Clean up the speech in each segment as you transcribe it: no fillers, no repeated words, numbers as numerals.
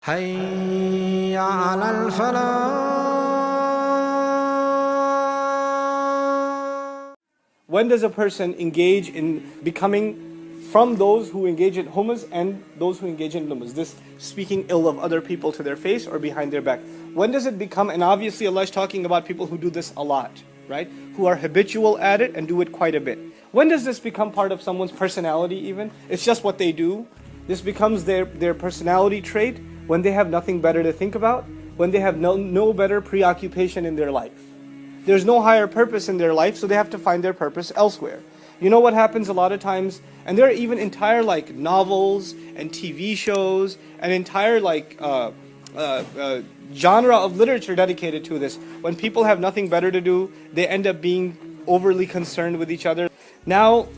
حي على الفلاح. When does a person engage in becoming from those who engage in humas and those who engage in lumas? This speaking ill of other people to their face or behind their back. When does it become, and obviously Allah is talking about people who do this a lot, right? Who are habitual at it and do it quite a bit. When does this become part of someone's personality even? It's just what they do. This becomes their personality trait when they have nothing better to think about, when they have no better preoccupation in their life. There's no higher purpose in their life, so they have to find their purpose elsewhere. You know what happens a lot of times, and there are even entire like novels and TV shows, an entire like genre of literature dedicated to this. When people have nothing better to do, they end up being overly concerned with each other. Now,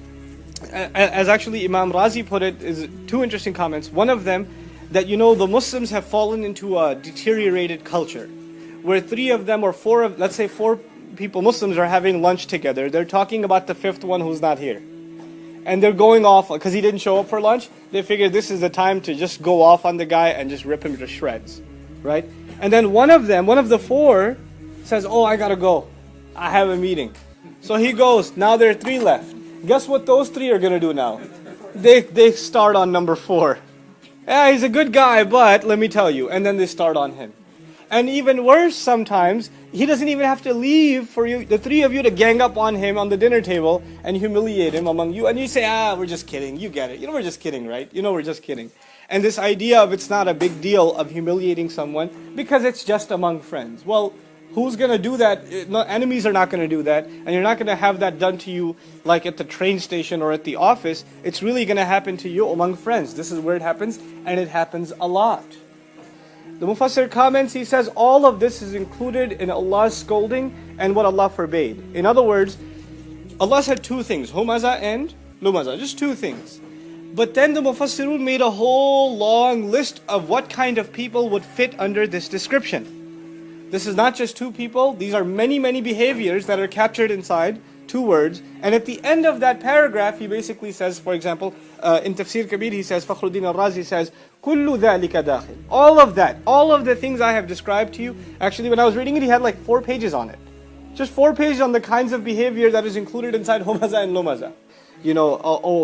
as actually Imam Razi put it, is two interesting comments. One of them, that the Muslims have fallen into a deteriorated culture, where three of them or four of, let's say four people, Muslims, are having lunch together. They're talking about the fifth one who's not here. And they're going off, because he didn't show up for lunch, they figure this is the time to just go off on the guy and just rip him to shreds, right? And then one of the four, says, oh, I gotta go. I have a meeting. So he goes, now there are three left. Guess what those three are gonna do now? They start on number four. Yeah, he's a good guy, but let me tell you. And then they start on him. And even worse sometimes, he doesn't even have to leave for you, the three of you, to gang up on him on the dinner table and humiliate him among you. And you say, we're just kidding. You get it. We're just kidding, right? We're just kidding. And this idea of it's not a big deal of humiliating someone because it's just among friends. Well, who's going to do that? Enemies are not going to do that. And you're not going to have that done to you like at the train station or at the office. It's really going to happen to you among friends. This is where it happens, and it happens a lot. The Mufassir comments, he says, all of this is included in Allah's scolding and what Allah forbade. In other words, Allah said two things, humaza and lumaza, just two things. But then the Mufassirun made a whole long list of what kind of people would fit under this description. This is not just two people, these are many, many behaviors that are captured inside two words. And at the end of that paragraph, he basically says, for example, in Tafsir Kabir, he says, Fakhruddin al-Razi says, Kullu dhalika dakhil. All of that, all of the things I have described to you. Actually, when I was reading it, he had like 4 pages on it. Just 4 pages on the kinds of behavior that is included inside humaza and lumaza.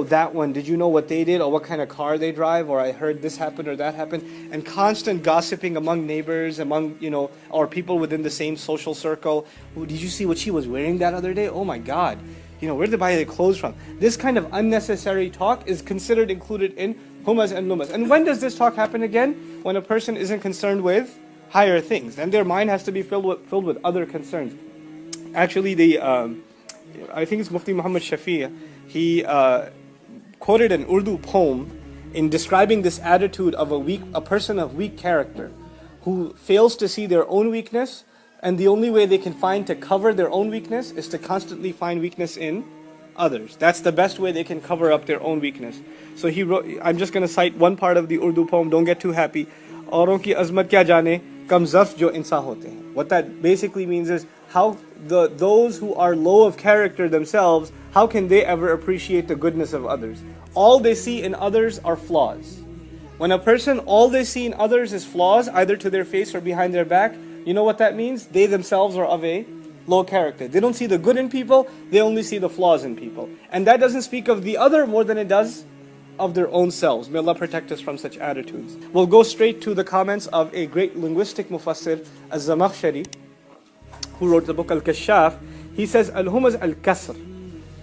That one, did you know what they did, or what kind of car they drive, or I heard this happened or that happened, and constant gossiping among neighbors, among, or people within the same social circle. Oh, did you see what she was wearing that other day? Oh my God, where did they buy their clothes from? This kind of unnecessary talk is considered included in humas and lumas. And when does this talk happen again? When a person isn't concerned with higher things, and their mind has to be filled with other concerns. Actually, I think it's Mufti Muhammad Shafi. He quoted an Urdu poem in describing this attitude of a person of weak character who fails to see their own weakness, and the only way they can find to cover their own weakness is to constantly find weakness in others. That's the best way they can cover up their own weakness. So he wrote, I'm just going to cite one part of the Urdu poem, don't get too happy. Auron ki azmat kya jane, kam zaf jo insa hote hain. What that basically means is how those who are low of character themselves, how can they ever appreciate the goodness of others? All they see in others are flaws. When a person, all they see in others is flaws, either to their face or behind their back, you know what that means? They themselves are of a low character. They don't see the good in people, they only see the flaws in people. And that doesn't speak of the other more than it does of their own selves. May Allah protect us from such attitudes. We'll go straight to the comments of a great linguistic mufassir, Az-Zamakhshari, who wrote the book Al-Kashaf. He says, Al-Humaz al-Kasr.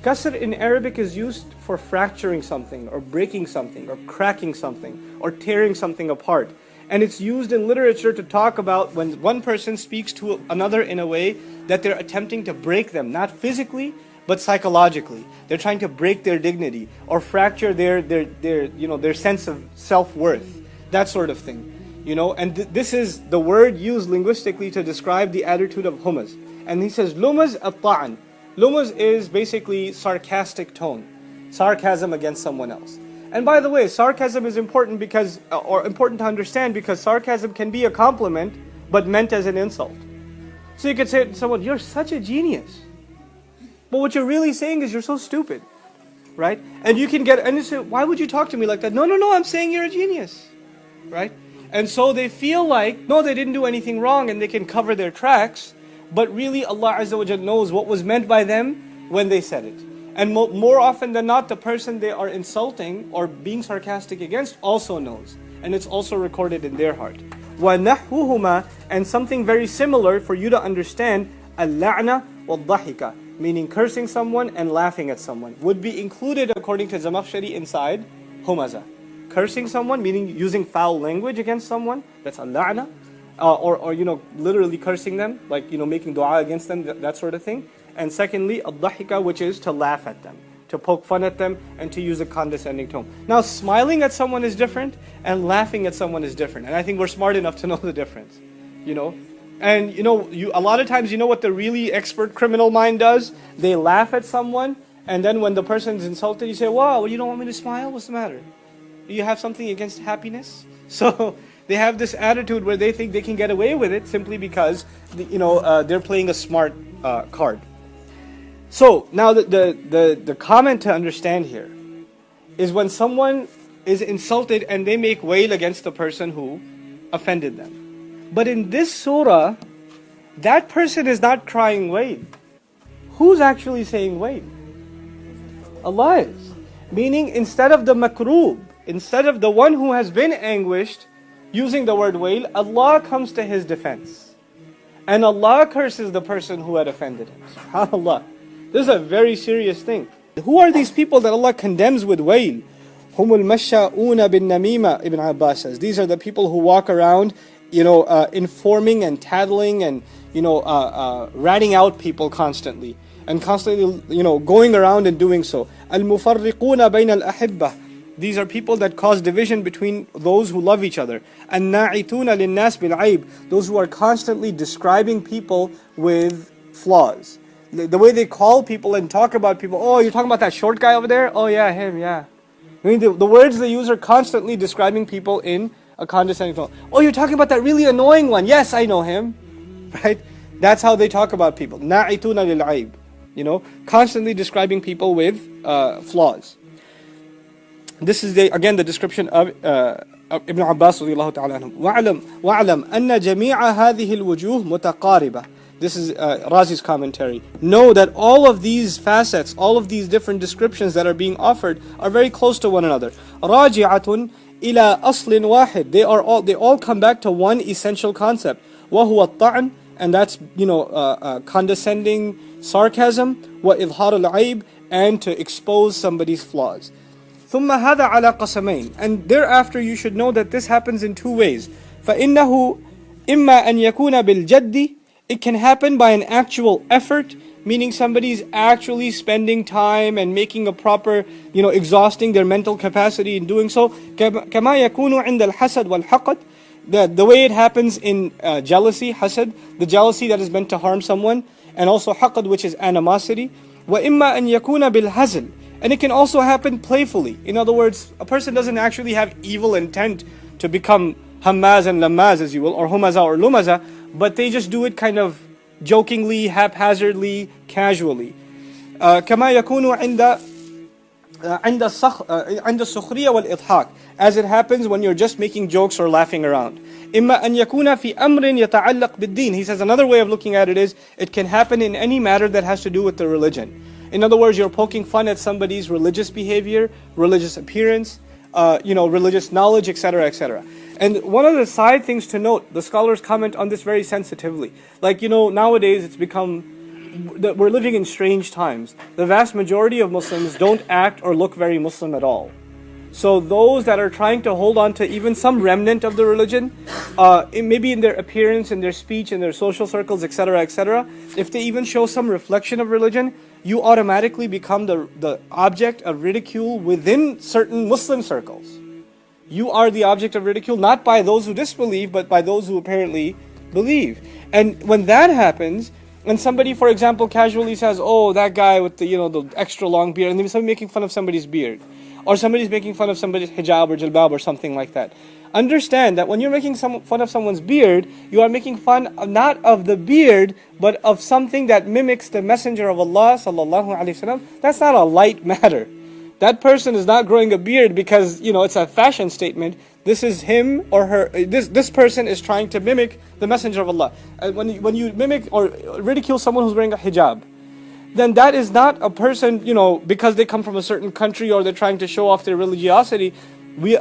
Kasr in Arabic is used for fracturing something, or breaking something, or cracking something, or tearing something apart. And it's used in literature to talk about when one person speaks to another in a way that they're attempting to break them, not physically, but psychologically. They're trying to break their dignity, or fracture their sense of self-worth, that sort of thing. And this is the word used linguistically to describe the attitude of humaz. And he says, lumaz at-ta'an. Lumaz is basically sarcastic tone, sarcasm against someone else. And by the way, sarcasm is important important to understand because sarcasm can be a compliment, but meant as an insult. So you could say to someone, you're such a genius. But what you're really saying is you're so stupid, right? And you can get, and you say, why would you talk to me like that? No, I'm saying you're a genius, right? And so they feel like, no, they didn't do anything wrong and they can cover their tracks, but really Allah Azza wa Jalla knows what was meant by them when they said it. And more often than not, the person they are insulting or being sarcastic against also knows. And it's also recorded in their heart. وَنَحْوُهُمَا, and something very similar for you to understand, al-la'na wal-dhahika, meaning cursing someone and laughing at someone, would be included according to Zamakhshari inside humaza. Cursing someone, meaning using foul language against someone, that's al-la'na. Or literally cursing them, like, making dua against them, that sort of thing. And secondly, ad-dhahika, which is to laugh at them, to poke fun at them, and to use a condescending tone. Now, smiling at someone is different, and laughing at someone is different. And I think we're smart enough to know the difference, And a lot of times, what the really expert criminal mind does? They laugh at someone, and then when the person's insulted, you say, "Wow, you don't want me to smile? What's the matter? Do you have something against happiness?" So they have this attitude where they think they can get away with it simply because, they're playing a smart card. So now the comment to understand here is when someone is insulted and they make wail against the person who offended them. But in this surah, that person is not crying wail. Who's actually saying wail? Allah is. Meaning, instead of the makroob, instead of the one who has been anguished using the word wail, Allah comes to his defense. And Allah curses the person who had offended him. SubhanAllah. This is a very serious thing. Who are these people that Allah condemns with wail? Humul masha'una bin namima, Ibn Abbas says. These are the people who walk around, informing and tattling and, ratting out people constantly. And constantly, going around and doing so. Al-mufarriquna bayna al-ahibbah. These are people that cause division between those who love each other. An-na'ituna lin-nas bil-aib. Those who are constantly describing people with flaws. The way they call people and talk about people. Oh, you're talking about that short guy over there? Oh yeah, him, yeah. I mean, the words they use are constantly describing people in a condescending tone. Oh, you're talking about that really annoying one? Yes, I know him. Right? That's how they talk about people. Na'ituna lil-aib. Constantly describing people with flaws. This is again the description of Ibn Abbas radiyallahu ta'ala anhum. وَعْلَمْ أَنَّ جَمِيعَ هَذِهِ الْوُجُوهِ مُتَقَارِبَةً. This is Razi's commentary. Know that all of these facets, all of these different descriptions that are being offered are very close to one another. راجعة إلى أصل واحد. They all come back to one essential concept. وهو الطعن, and that's condescending sarcasm. وإظهار العيب, and to expose somebody's flaws. ثم هذا على قسمين. And thereafter you should know that this happens in two ways. فإنه إما أن يكون بالجد. It can happen by an actual effort, meaning somebody's actually spending time and making a proper, exhausting their mental capacity in doing so. كما يكون عند الحسد والحقد. The way it happens in jealousy, hasad, the jealousy that is meant to harm someone, and also haqad, which is animosity. وإما أن يكون بالهزل. And it can also happen playfully. In other words, a person doesn't actually have evil intent to become hammaz and lammaz, as you will, or humaza or lumaza, but they just do it kind of jokingly, haphazardly, casually. كما يكون عند السخرية والإضحاك, as it happens when you're just making jokes or laughing around. إما أن يكون في أمر يتعلق بالدين. He says another way of looking at it is, it can happen in any matter that has to do with the religion. In other words, you're poking fun at somebody's religious behavior, religious appearance, religious knowledge, etc., etc. And one of the side things to note, the scholars comment on this very sensitively. Like, nowadays it's become, we're living in strange times. The vast majority of Muslims don't act or look very Muslim at all. So those that are trying to hold on to even some remnant of the religion, maybe in their appearance, in their speech, in their social circles, etc., etc., if they even show some reflection of religion, you automatically become the object of ridicule within certain Muslim circles. You are the object of ridicule, not by those who disbelieve, but by those who apparently believe. And when that happens, when somebody, for example, casually says, "Oh, that guy with the extra long beard," and then somebody making fun of somebody's beard, or somebody's making fun of somebody's hijab or jilbab or something like that. Understand that when you're making fun of someone's beard, you are making fun not of the beard, but of something that mimics the Messenger of Allah sallallahu alaihi wasallam. That's not a light matter. That person is not growing a beard because, it's a fashion statement. This is him or her. This person is trying to mimic the Messenger of Allah. And when you mimic or ridicule someone who's wearing a hijab, then that is not a person, because they come from a certain country or they're trying to show off their religiosity. We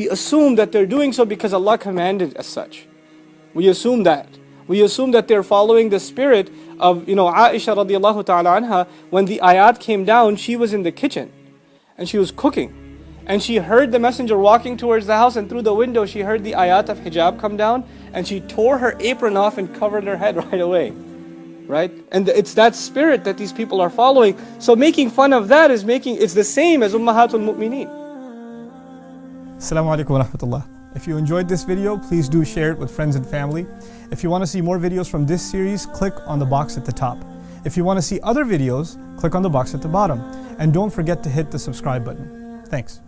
assume that they're doing so because Allah commanded as such. We assume that. We assume that they're following the spirit of, Aisha radiallahu ta'ala anha. When the ayat came down, she was in the kitchen and she was cooking. And she heard the messenger walking towards the house, and through the window she heard the ayat of hijab come down, and she tore her apron off and covered her head right away. Right? And it's that spirit that these people are following. So making fun of that it's the same as Ummahatul Mu'mineen. Assalamu alaikum wa rahmatullah. If you enjoyed this video, please do share it with friends and family. If you want to see more videos from this series, click on the box at the top. If you want to see other videos, click on the box at the bottom. And don't forget to hit the subscribe button. Thanks.